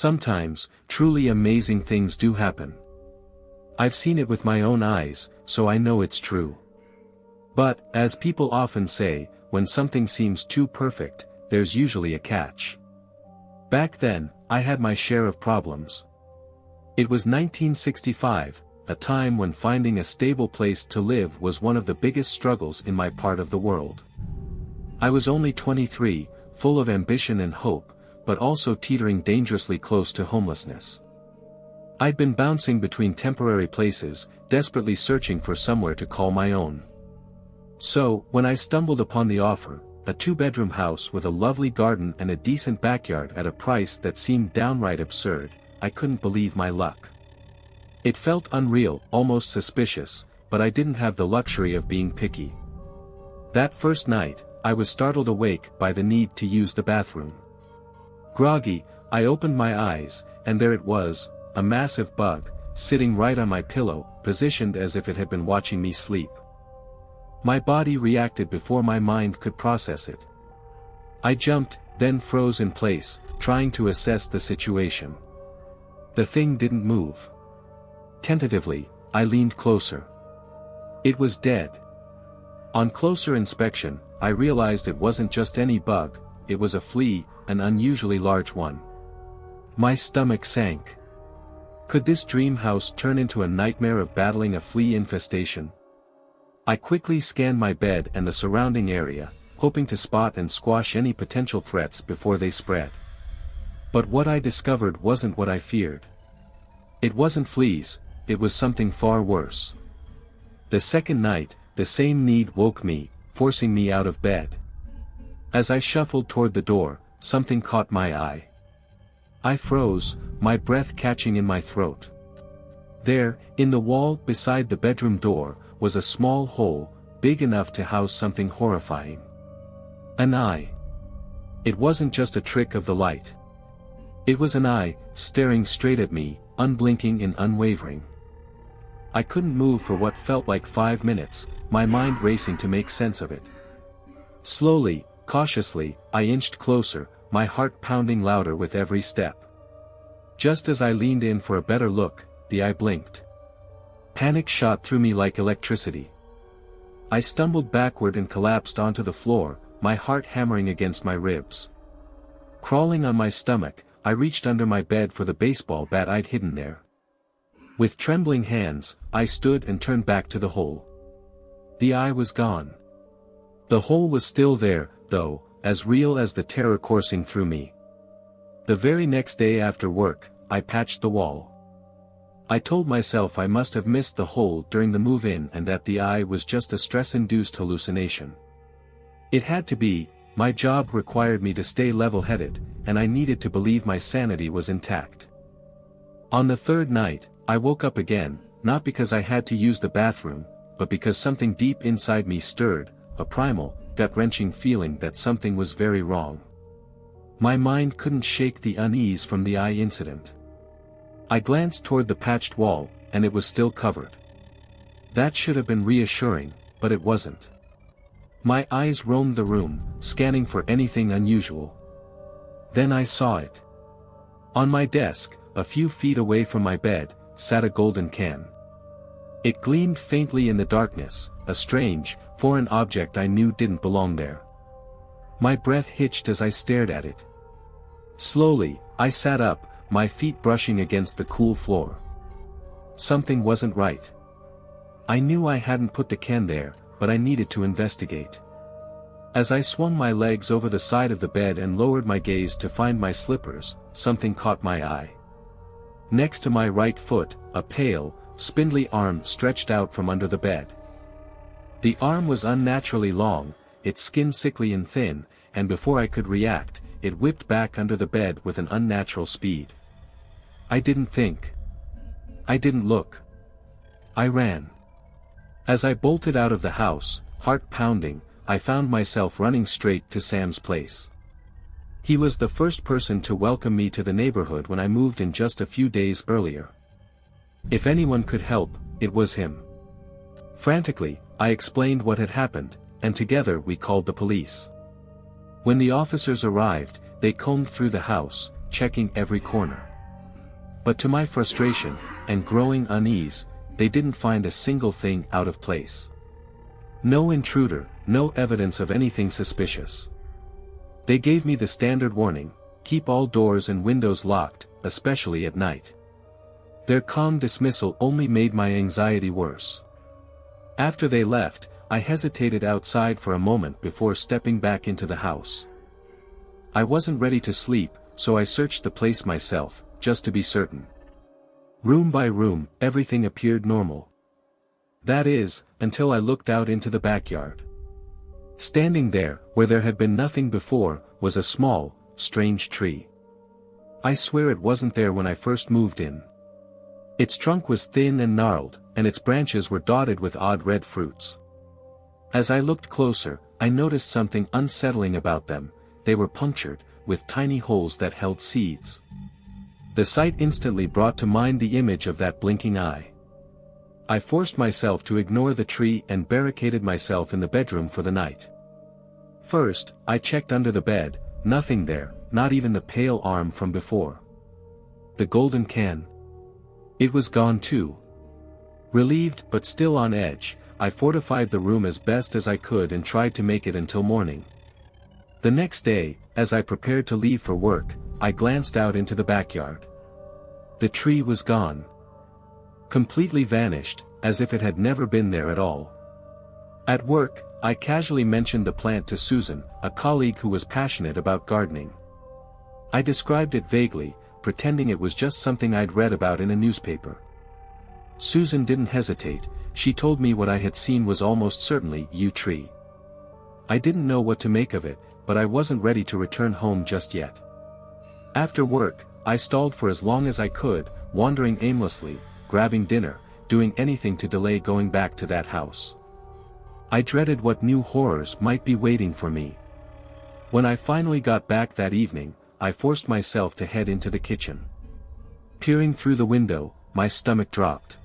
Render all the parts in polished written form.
Sometimes, truly amazing things do happen. I've seen it with my own eyes, so I know it's true. But, as people often say, when something seems too perfect, there's usually a catch. Back then, I had my share of problems. It was 1965, a time when finding a stable place to live was one of the biggest struggles in my part of the world. I was only 23, full of ambition and hope, but also teetering dangerously close to homelessness. I'd been bouncing between temporary places, desperately searching for somewhere to call my own. So, when I stumbled upon the offer, a two-bedroom house with a lovely garden and a decent backyard at a price that seemed downright absurd, I couldn't believe my luck. It felt unreal, almost suspicious, but I didn't have the luxury of being picky. That first night, I was startled awake by the need to use the bathroom. Groggy, I opened my eyes, and there it was, a massive bug, sitting right on my pillow, positioned as if it had been watching me sleep. My body reacted before my mind could process it. I jumped, then froze in place, trying to assess the situation. The thing didn't move. Tentatively, I leaned closer. It was dead. On closer inspection, I realized it wasn't just any bug, it was a flea, an unusually large one. My stomach sank. Could this dream house turn into a nightmare of battling a flea infestation? I quickly scanned my bed and the surrounding area, hoping to spot and squash any potential threats before they spread. But what I discovered wasn't what I feared. It wasn't fleas, it was something far worse. The second night, the same need woke me, forcing me out of bed. As I shuffled toward the door, something caught my eye. I froze, my breath catching in my throat. There, in the wall beside the bedroom door, was a small hole, big enough to house something horrifying. An eye. It wasn't just a trick of the light. It was an eye, staring straight at me, unblinking and unwavering. I couldn't move for what felt like 5 minutes, my mind racing to make sense of it. Slowly, cautiously, I inched closer, my heart pounding louder with every step. Just as I leaned in for a better look, the eye blinked. Panic shot through me like electricity. I stumbled backward and collapsed onto the floor, my heart hammering against my ribs. Crawling on my stomach, I reached under my bed for the baseball bat I'd hidden there. With trembling hands, I stood and turned back to the hole. The eye was gone. The hole was still there, though, as real as the terror coursing through me. The very next day after work, I patched the wall. I told myself I must have missed the hole during the move-in and that the eye was just a stress-induced hallucination. It had to be, my job required me to stay level-headed, and I needed to believe my sanity was intact. On the third night, I woke up again, not because I had to use the bathroom, but because something deep inside me stirred, a primal, gut-wrenching feeling that something was very wrong. My mind couldn't shake the unease from the eye incident. I glanced toward the patched wall, and it was still covered. That should have been reassuring, but it wasn't. My eyes roamed the room, scanning for anything unusual. Then I saw it. On my desk, a few feet away from my bed, sat a golden can. It gleamed faintly in the darkness, a strange, foreign object I knew didn't belong there. My breath hitched as I stared at it. Slowly, I sat up, my feet brushing against the cool floor. Something wasn't right. I knew I hadn't put the can there, but I needed to investigate. As I swung my legs over the side of the bed and lowered my gaze to find my slippers, something caught my eye. Next to my right foot, a pale, spindly arm stretched out from under the bed. The arm was unnaturally long, its skin sickly and thin, and before I could react, it whipped back under the bed with an unnatural speed. I didn't think. I didn't look. I ran. As I bolted out of the house, heart pounding, I found myself running straight to Sam's place. He was the first person to welcome me to the neighborhood when I moved in just a few days earlier. If anyone could help, it was him. Frantically, I explained what had happened, and together we called the police. When the officers arrived, they combed through the house, checking every corner. But to my frustration, and growing unease, they didn't find a single thing out of place. No intruder, no evidence of anything suspicious. They gave me the standard warning: keep all doors and windows locked, especially at night. Their calm dismissal only made my anxiety worse. After they left, I hesitated outside for a moment before stepping back into the house. I wasn't ready to sleep, so I searched the place myself, just to be certain. Room by room, everything appeared normal. That is, until I looked out into the backyard. Standing there, where there had been nothing before, was a small, strange tree. I swear it wasn't there when I first moved in. Its trunk was thin and gnarled, and its branches were dotted with odd red fruits. As I looked closer, I noticed something unsettling about them: they were punctured, with tiny holes that held seeds. The sight instantly brought to mind the image of that blinking eye. I forced myself to ignore the tree and barricaded myself in the bedroom for the night. First, I checked under the bed, nothing there, not even the pale arm from before. The golden can. It was gone too. Relieved but still on edge, I fortified the room as best as I could and tried to make it until morning. The next day, as I prepared to leave for work, I glanced out into the backyard. The tree was gone. Completely vanished, as if it had never been there at all. At work, I casually mentioned the plant to Susan, a colleague who was passionate about gardening. I described it vaguely, pretending it was just something I'd read about in a newspaper. Susan didn't hesitate. She told me what I had seen was almost certainly yew tree. I didn't know what to make of it, but I wasn't ready to return home just yet. After work, I stalled for as long as I could, wandering aimlessly, grabbing dinner, doing anything to delay going back to that house. I dreaded what new horrors might be waiting for me. When I finally got back that evening, I forced myself to head into the kitchen. Peering through the window, my stomach dropped.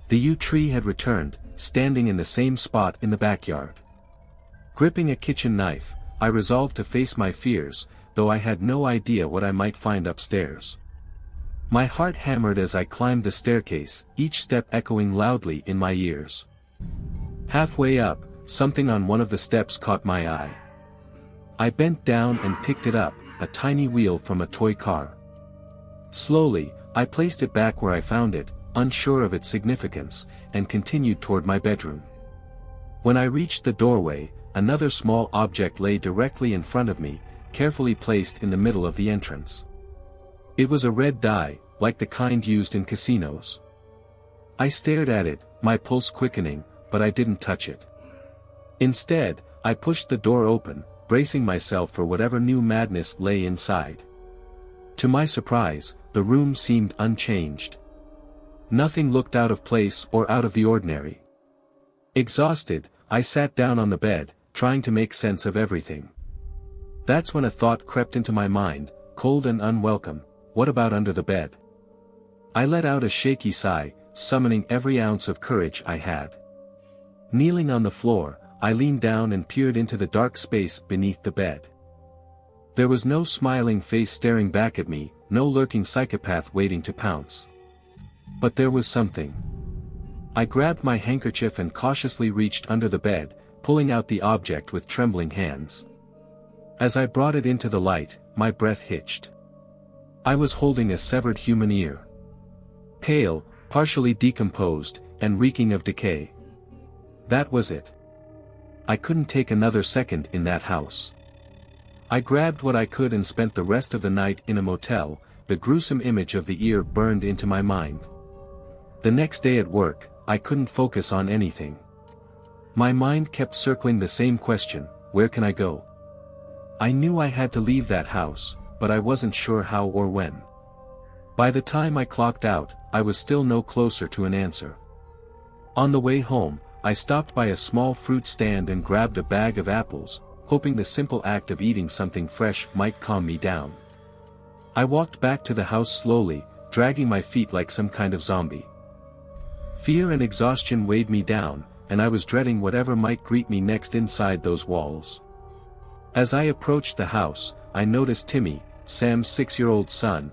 The yew tree had returned, standing in the same spot in the backyard. Gripping a kitchen knife, I resolved to face my fears, though I had no idea what I might find upstairs. My heart hammered as I climbed the staircase, each step echoing loudly in my ears. Halfway up, something on one of the steps caught my eye. I bent down and picked it up, a tiny wheel from a toy car. Slowly, I placed it back where I found it, unsure of its significance, and continued toward my bedroom. When I reached the doorway, another small object lay directly in front of me, carefully placed in the middle of the entrance. It was a red die, like the kind used in casinos. I stared at it, my pulse quickening, but I didn't touch it. Instead, I pushed the door open, bracing myself for whatever new madness lay inside. To my surprise, the room seemed unchanged. Nothing looked out of place or out of the ordinary. Exhausted, I sat down on the bed, trying to make sense of everything. That's when a thought crept into my mind, cold and unwelcome: what about under the bed? I let out a shaky sigh, summoning every ounce of courage I had. Kneeling on the floor, I leaned down and peered into the dark space beneath the bed. There was no smiling face staring back at me, no lurking psychopath waiting to pounce. But there was something. I grabbed my handkerchief and cautiously reached under the bed, pulling out the object with trembling hands. As I brought it into the light, my breath hitched. I was holding a severed human ear. Pale, partially decomposed, and reeking of decay. That was it. I couldn't take another second in that house. I grabbed what I could and spent the rest of the night in a motel. The gruesome image of the ear burned into my mind. The next day at work, I couldn't focus on anything. My mind kept circling the same question: where can I go? I knew I had to leave that house, but I wasn't sure how or when. By the time I clocked out, I was still no closer to an answer. On the way home, I stopped by a small fruit stand and grabbed a bag of apples, hoping the simple act of eating something fresh might calm me down. I walked back to the house slowly, dragging my feet like some kind of zombie. Fear and exhaustion weighed me down, and I was dreading whatever might greet me next inside those walls. As I approached the house, I noticed Timmy, Sam's 6-year-old son,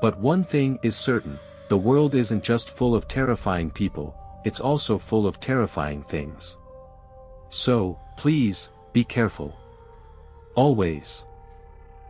But one thing is certain, the world isn't just full of terrifying people, it's also full of terrifying things. So, please, be careful. Always.